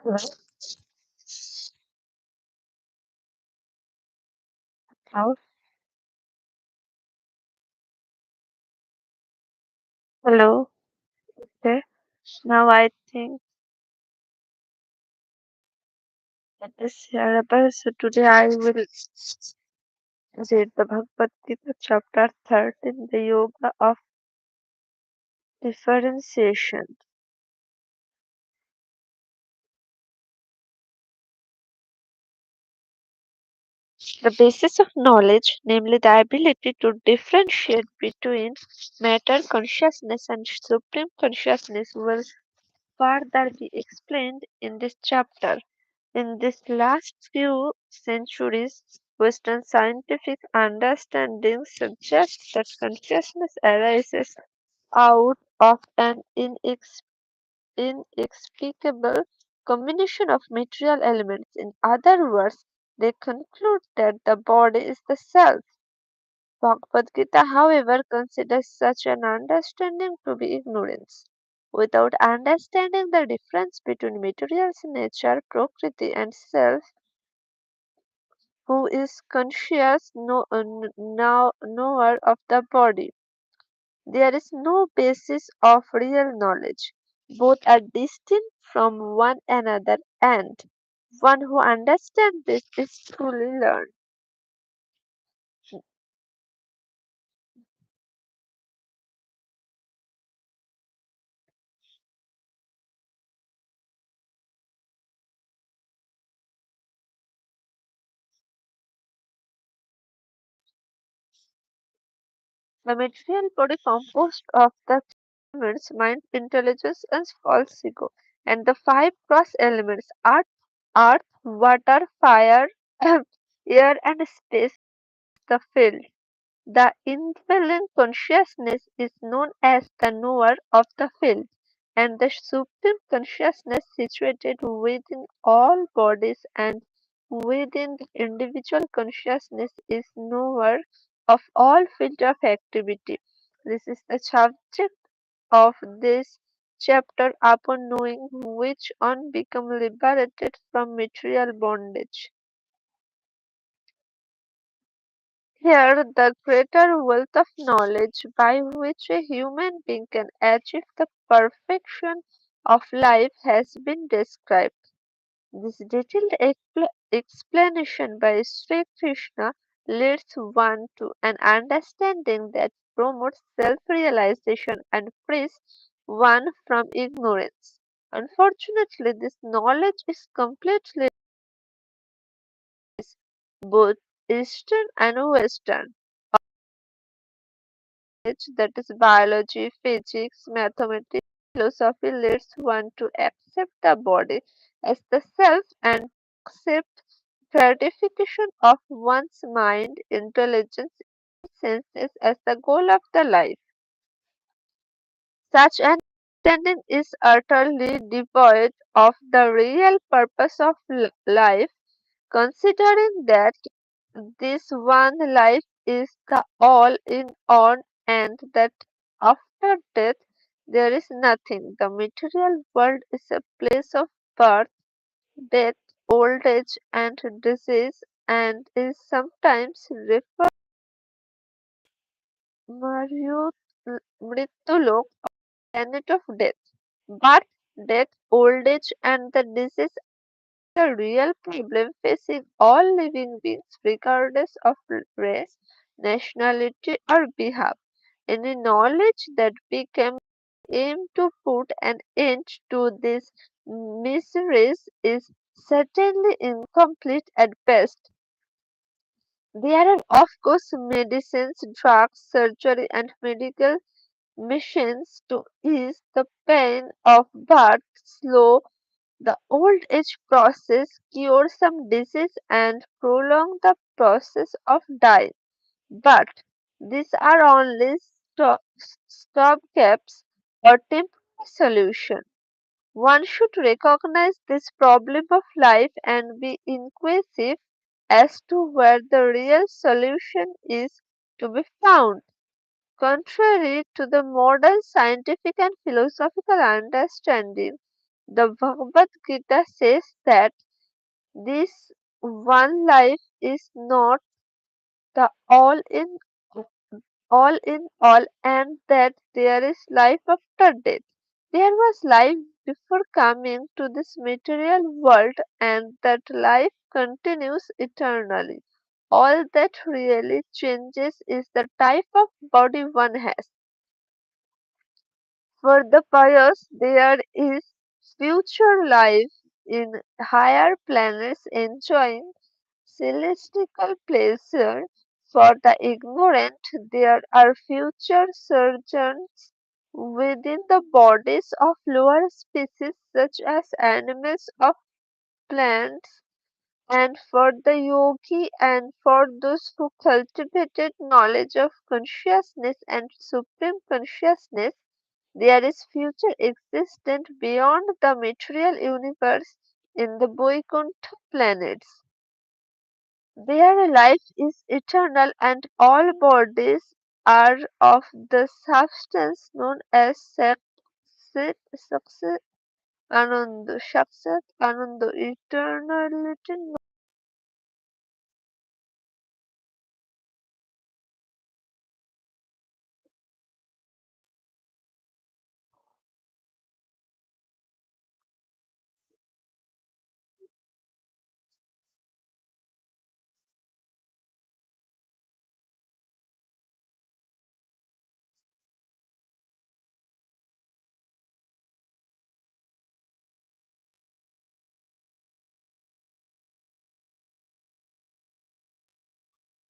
Hello. How- Hello. Okay. Now I think it is hearable. So today I will read the Bhagavad Gita chapter 13, the Yoga of Differentiation. The basis of knowledge, namely the ability to differentiate between matter consciousness and supreme consciousness, will further be explained in this chapter. In these last few centuries, Western scientific understanding suggests that consciousness arises out of an inexplicable combination of material elements. In other words, they conclude that the body is the self. Bhagavad Gita, however, considers such an understanding to be ignorance. Without understanding the difference between materials, nature, prakriti, and self, who is conscious knower of the body. There is no basis of real knowledge. Both are distinct from one another, and one who understands this is truly learned. The material body composed of the elements mind, intelligence, and false ego, and the five cross elements earth, water, fire, air, and space, the field. The indwelling consciousness is known as the knower of the field, and the supreme consciousness situated within all bodies and within the individual consciousness is knower of all field of activity. This is the subject of this chapter. Upon knowing which one become liberated from material bondage. Here, the greater wealth of knowledge by which a human being can achieve the perfection of life has been described. This detailed explanation by Sri Krishna leads one to an understanding that promotes self realization and frees one from ignorance. Unfortunately, this knowledge is completely both Eastern and Western. That is biology, physics, mathematics, philosophy leads one to accept the body as the self and accept gratification of one's mind, intelligence, senses as the goal of the life. Such an understanding is utterly devoid of the real purpose of life, considering that this one life is the all in all and that after death there is nothing. The material world is a place of birth, death, old age, and disease, and is sometimes referred to Mrityulok, planet of death. But death, old age, and the disease are a real problem facing all living beings, regardless of race, nationality, or behalf. Any knowledge that became aim to put an end to these miseries is certainly incomplete at best. There are, of course, medicines, drugs, surgery, and medical machines to ease the pain of birth, slow the old age process, cure some disease, and prolong the process of dying. But these are only stopgaps or temporary solutions. One should recognize this problem of life and be inquisitive as to where the real solution is to be found. Contrary to the modern scientific and philosophical understanding, The Bhagavad Gita says that this one life is not the all in all, and that there is life after death. There was life before coming to this material world, and that life continues eternally. All that really changes is the type of body one has. For the pious, there is future life in higher planets enjoying celestial pleasure. For the ignorant, there are future surgeons within the bodies of lower species such as animals of plants, and for the yogi and for those who cultivated knowledge of consciousness and supreme consciousness, there is future existence beyond the material universe in the Vaikuntha planets. Their life is eternal and all bodies are of the substance known as Saksat Ananda, Shaksat Ananda, eternality.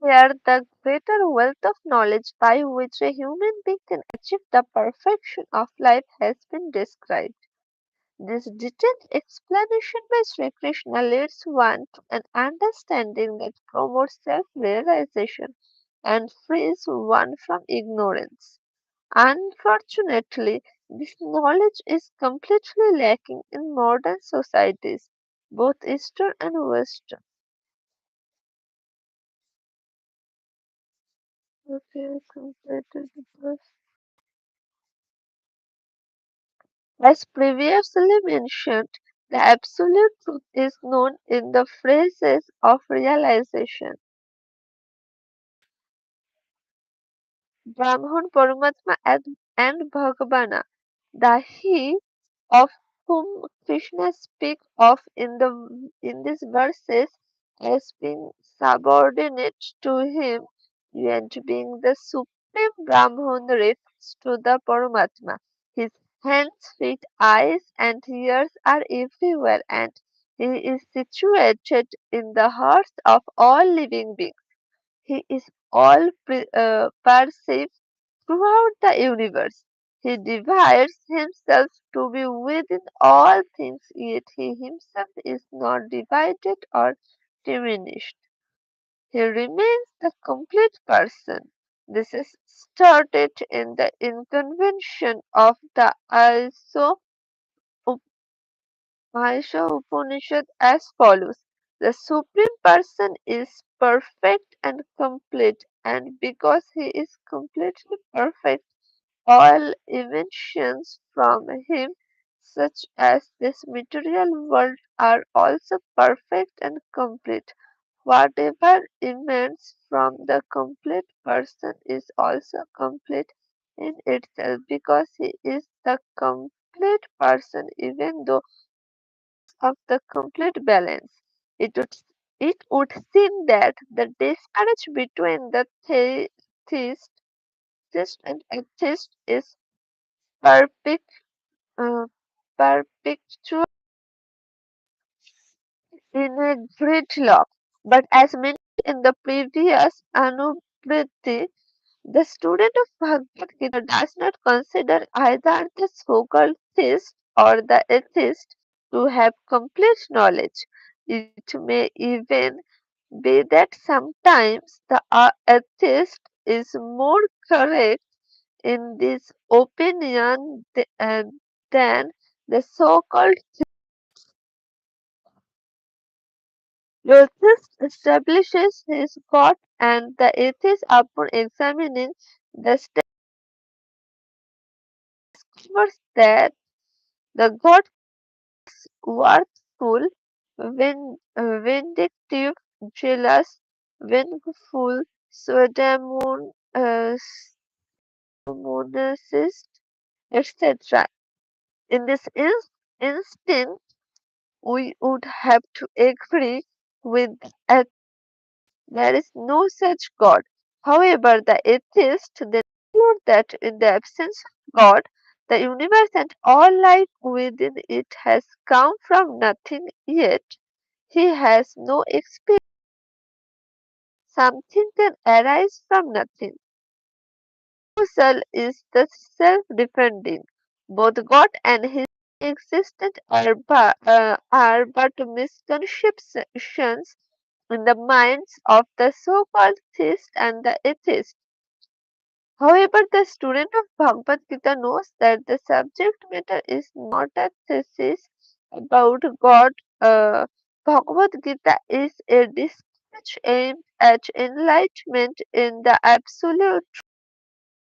Here, the greater wealth of knowledge by which a human being can achieve the perfection of life has been described. This detailed explanation by Sri Krishna leads one to an understanding that promotes self-realization and frees one from ignorance. Unfortunately, this knowledge is completely lacking in modern societies, both Eastern and Western. Okay, completed this. As previously mentioned, the absolute truth is known in the phrases of realization. Brahman, Paramatma, and Bhagavana, the He of whom Krishna speaks of in these verses as being subordinate to him and being the supreme Brahman refers to the Paramatma. His hands, feet, eyes, and ears are everywhere, and he is situated in the hearts of all living beings. He is all perceived throughout the universe. He divides himself to be within all things, yet he himself is not divided or diminished. He remains the complete person. This is started in the inconvention of the Mahisha Upanishad as follows. The Supreme Person is perfect and complete, and because he is completely perfect, all inventions from him, such as this material world, are also perfect and complete. Whatever emanates from the complete person is also complete in itself because he is the complete person, even though of the complete balance. It would, it would seem that the disparage between the theist and atheist is perfect, uh, perpetual in a gridlock. But as mentioned in the previous Anubriti, the student of Bhagavad Gita does not consider either the so-called theist or the atheist to have complete knowledge. It may even be that sometimes the atheist is more correct in this opinion than the so-called theist establishes his God, and the atheist, upon examining the text, discovers that the God worthful, vindictive, jealous, vengeful, pseudomonist, etc. In this instinct, we would have to agree with that there is no such God. However, the atheist then conclude that in the absence of God, the universe and all life within it has come from nothing, yet he has no experience. Something can arise from nothing. Proposal is the self-defending. Both God and his existence are but misconceptions in the minds of the so-called theist and the atheist. However, the student of Bhagavad Gita knows that the subject matter is not a thesis about God. Bhagavad Gita is a discourse aimed at enlightenment in the absolute.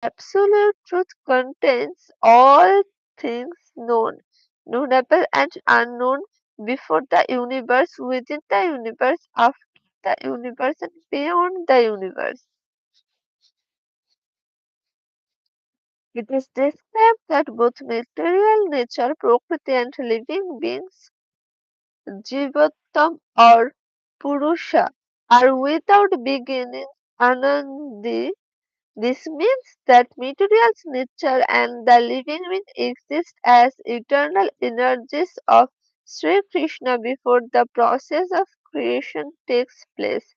Absolute truth contains all things known, knowable and unknown, before the universe, within the universe, after the universe, and beyond the universe. It is described that both material nature, Prakriti, and living beings, Jivattam or Purusha, are without beginning, Anandi. This means that material's nature and the living being exist as eternal energies of Sri Krishna before the process of creation takes place.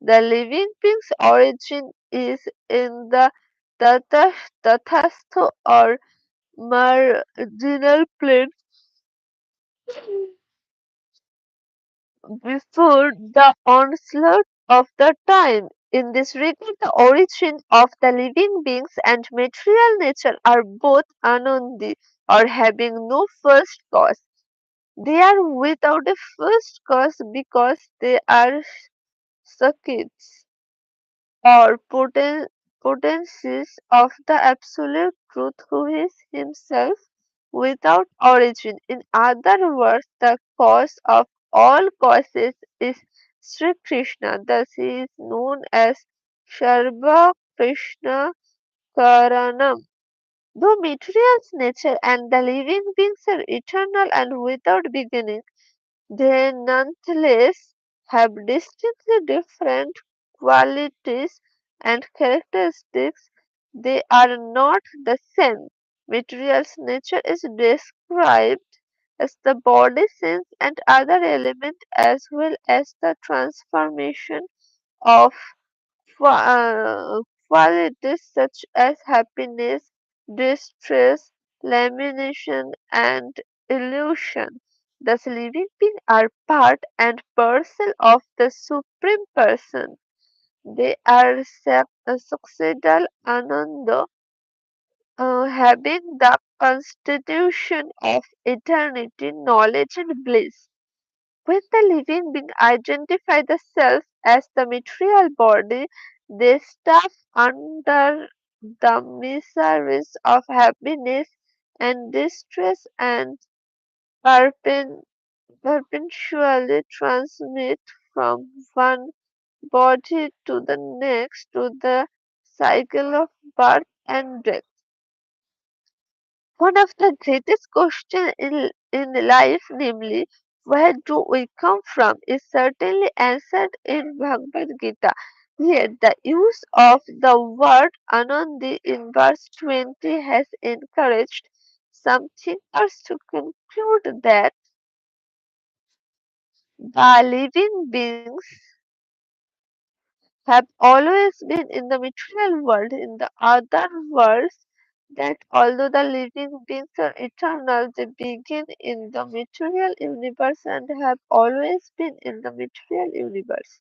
The living being's origin is in the Tata- Tathastha or marginal plane before the onslaught of the time. In this regard, the origin of the living beings and material nature are both anandi or having no first cause. They are without a first cause because they are circuits or potencies of the absolute truth who is himself without origin. In other words, the cause of all causes is Sri Krishna. Thus, he is known as Sarva Krishna Karanam. Though material's nature and the living beings are eternal and without beginning, they nonetheless have distinctly different qualities and characteristics. They are not the same. Material's nature is described as the body, sense, and other elements, as well as the transformation of qualities such as happiness, distress, lamination, and illusion. Thus, living beings are part and parcel of the Supreme Person. They are succeedal Ananda, having the constitution of eternity, knowledge, and bliss. When the living being identify the self as the material body, they stuff under the miseries of happiness and distress and perpen- perpetually transmit from one body to the next to the cycle of birth and death. One of the greatest questions in life, namely, where do we come from, is certainly answered in Bhagavad Gita. Yet the use of the word Anandi in verse 20 has encouraged some thinkers to conclude that the living beings have always been in the material world. In the other words, that although the living beings are eternal, they begin in the material universe and have always been in the material universe.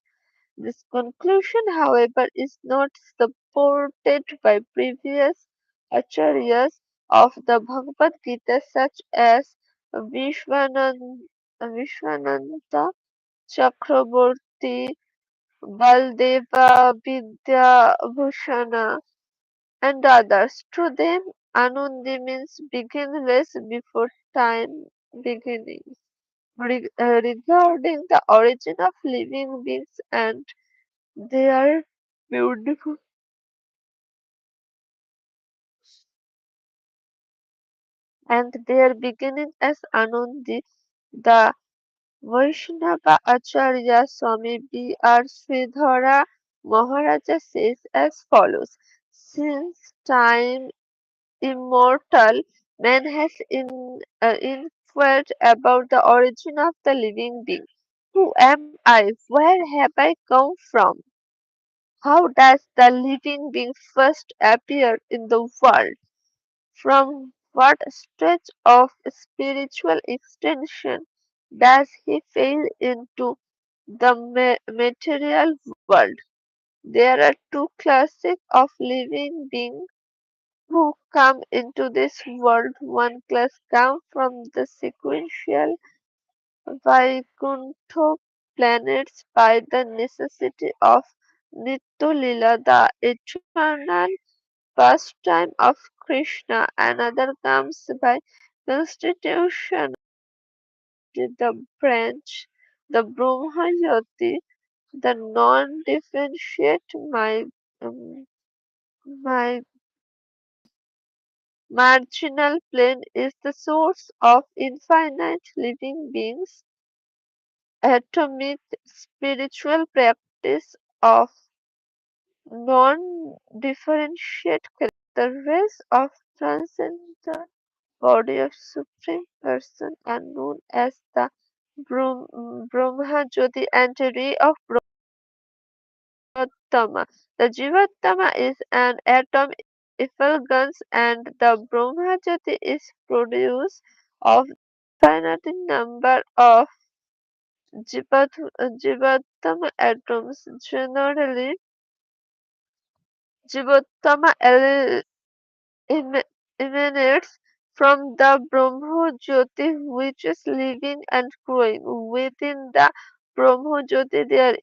This conclusion, however, is not supported by previous acharyas of the Bhagavad Gita, such as Vishwananda Chakraborty, Baldeva Vidyabhushana, and others. To them, Anundi means beginningless before time beginning. regarding the origin of living beings and their beautiful and their beginning as Anandi, the Vaishnava Acharya Swami B.R. Sridhara Maharaja says as follows: Since time immortal, man has inquired about the origin of the living being. Who am I? Where have I come from? How does the living being first appear in the world? From what stretch of spiritual extension does he fail into the material world? There are two classes of living beings who come into this world. One class comes from the sequential Vaikuntha planets by the necessity of Nityalila, the eternal pastime of Krishna. Another comes by constitution, the branch, the Brahma Jyoti, the non-differentiate um, my marginal plane is the source of infinite living beings. Atomic spiritual practice of non-differentiate the rays of transcendental body of Supreme Person are known as the Brahma Jyoti and ray of Brahmatama. The Jivatama is an atom effulgence and the Brahma Jyoti is produced of finite number of Jivatama atoms. Generally, Jivatama em- emanates from the Brahma Jyoti which is living and growing. Within the Brahma Jyoti, their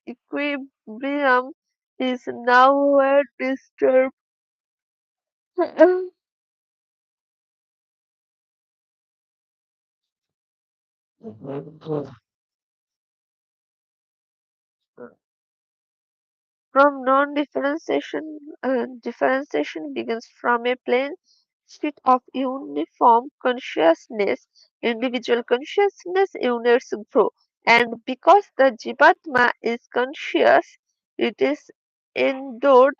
equilibrium is nowhere disturbed. From non-differentiation, differentiation begins from a plain state of uniform consciousness. Individual consciousness units grow, and because the Jivatma is conscious, it is endowed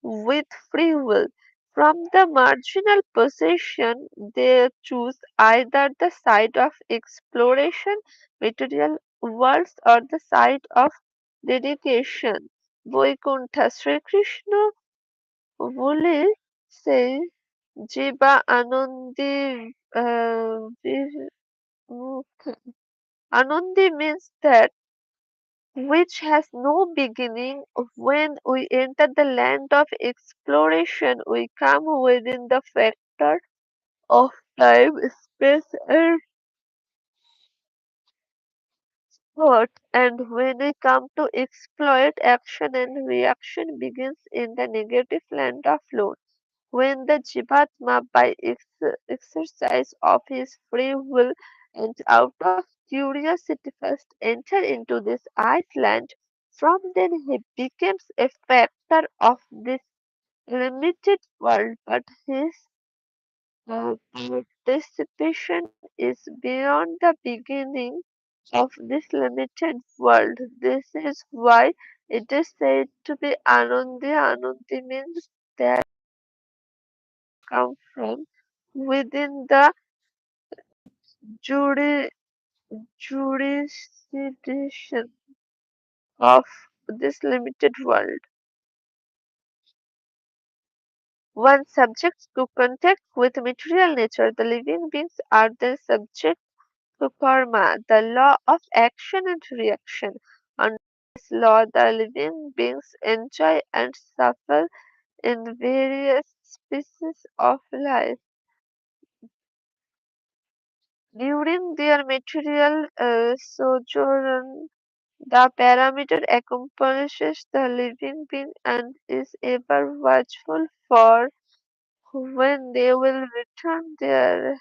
with free will. From the marginal position, they choose either the side of exploration, material worlds, or the side of dedication. Vaikuntha Sri Krishna বলে say Jiva Anandi Anandi means that which has no beginning. When we enter the land of exploration, we come within the factor of time, space, and thought. And when we come to exploit, action and reaction begins in the negative land of flow. When the Jivatma, by exercise of his free will and out of curiosity, first entered into this Iceland, from then he becomes a factor of this limited world, but his participation is beyond the beginning of this limited world. This is why it is said to be Anandi. Anandi means that come from within the juri- jurisdiction of this limited world. Once subjects to contact with material nature, the living beings are then subject to karma, the law of action and reaction. Under this law, the living beings enjoy and suffer in various species of life. During their material sojourn, the parameter accomplishes the living being and is ever watchful for when they will return their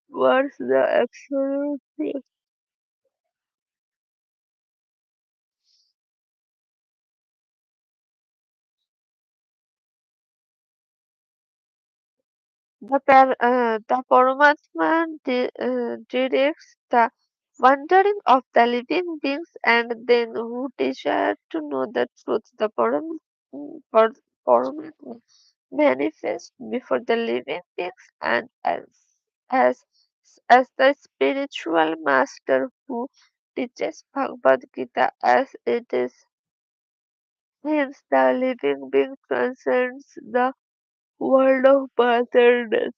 towards the absolute truth. The Paramatma directs the wandering of the living beings and then who desire to know the truth. Paramatma manifests before the living beings and as, as the spiritual master who teaches Bhagavad Gita as it is. Hence, the living being transcends the world of birth and death.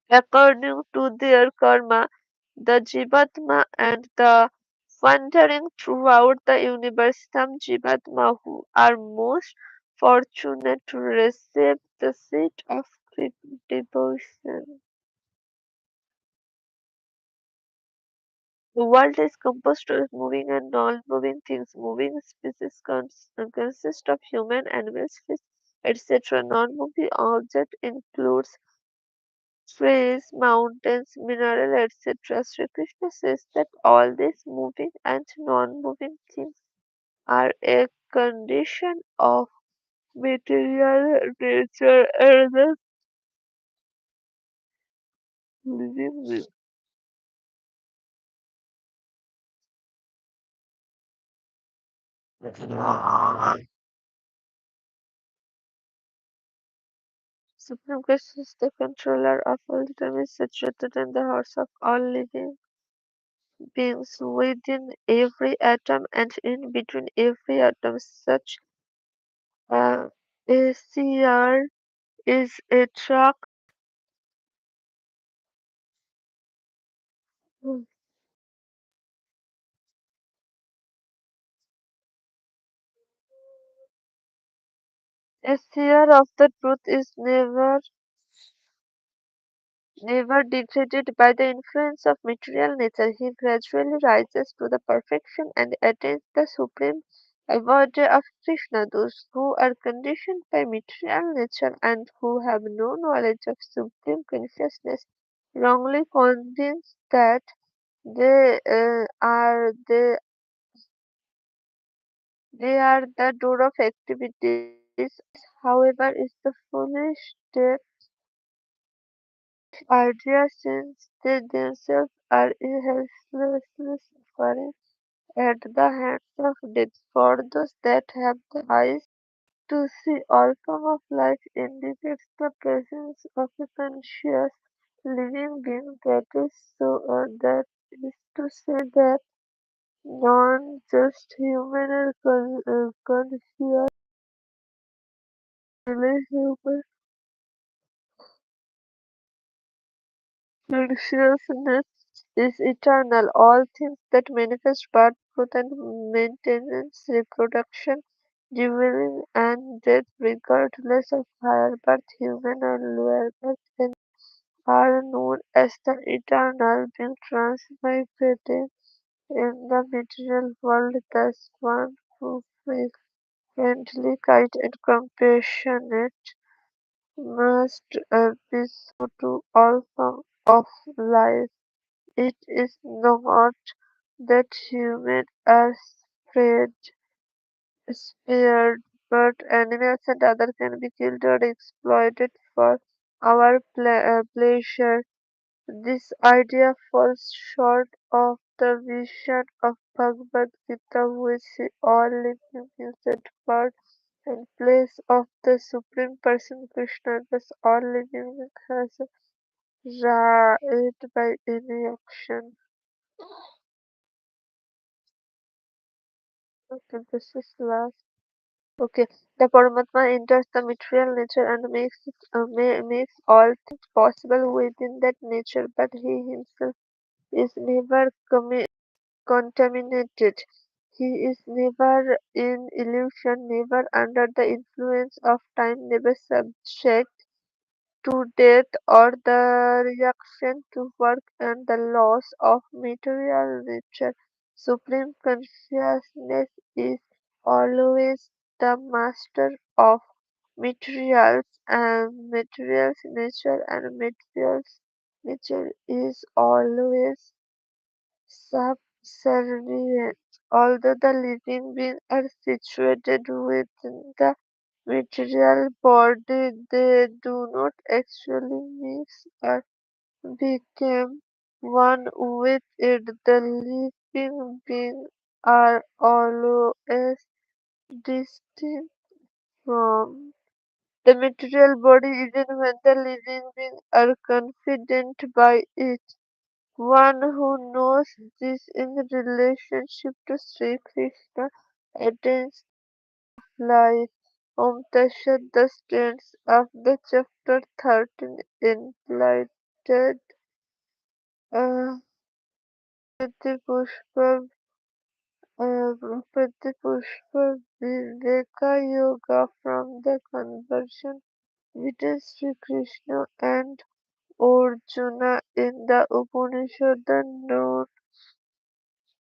According to their karma, the Jivatma and the wandering throughout the universe, some Jivatma who are most fortunate to receive the seat of devotion. The world is composed of moving and non-moving things. Moving species consist of human, animals, fish, etc. Non-moving object includes trees, mountains, mineral, etc. Sri Krishna says that all these moving and non-moving things are a condition of material nature and the living being. Supreme Krishna is the controller of all time, is situated in the hearts of all living beings within every atom and in between every atom. Such a seer is a truck. A seer of the truth is never degraded by the influence of material nature. He gradually rises to the perfection and attains the supreme abode of Krishna. Those who are conditioned by material nature and who have no knowledge of supreme consciousness, wrongly convinced that they are the door of activities, however, is the foolish idea since they themselves are helplessly suffering at the hands of death. For those that have the eyes to see all form of life indicates the presence of a conscious living being. That is to say that non just human or conscious really human consciousness is eternal. All things that manifest birth, growth, and maintenance, reproduction, dueling, and death, regardless of higher birth, human or lower birth, and are known as the eternal being transmigrating in the material world. Thus, one who is friendly, kind, and compassionate must be so to all forms of life. It is not that humans are spared, spared, but animals and others can be killed or exploited for our pleasure. This idea falls short of the vision of Bhagavad Gita, which see all living beings at birth and place of the Supreme Person Krishna. Thus, all living beings has a right by any action. Okay, this is last. Okay, the Paramatma enters the material nature and makes all things possible within that nature, but he himself is never contaminated. He is never in illusion, never under the influence of time, never subject to death or the reaction to work and the loss of material nature. Supreme consciousness is always the master of materials and materials nature and materials nature is always subservient. Although the living beings are situated within the material body, they do not actually mix or become one with it. The living beings are always distinct from the material body even when the living beings are confident by it. One who knows this in relationship to Sri Krishna attains life. Om Tashat, the stance of the chapter 13 entitled uh, Pratipushpa Pratipushpa Viveka Yoga from the conversion between Sri Krishna and Arjuna in the Upanishad known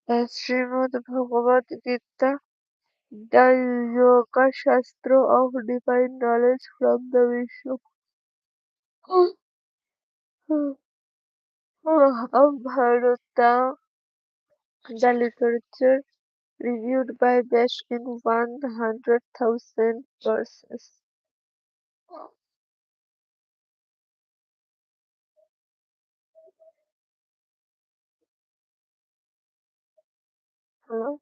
as Srimad Bhagavad Gita, the Yoga Shastra of divine knowledge from the Vishnu of Bharata, the literature reviewed by Best in 100,000 verses. Hello?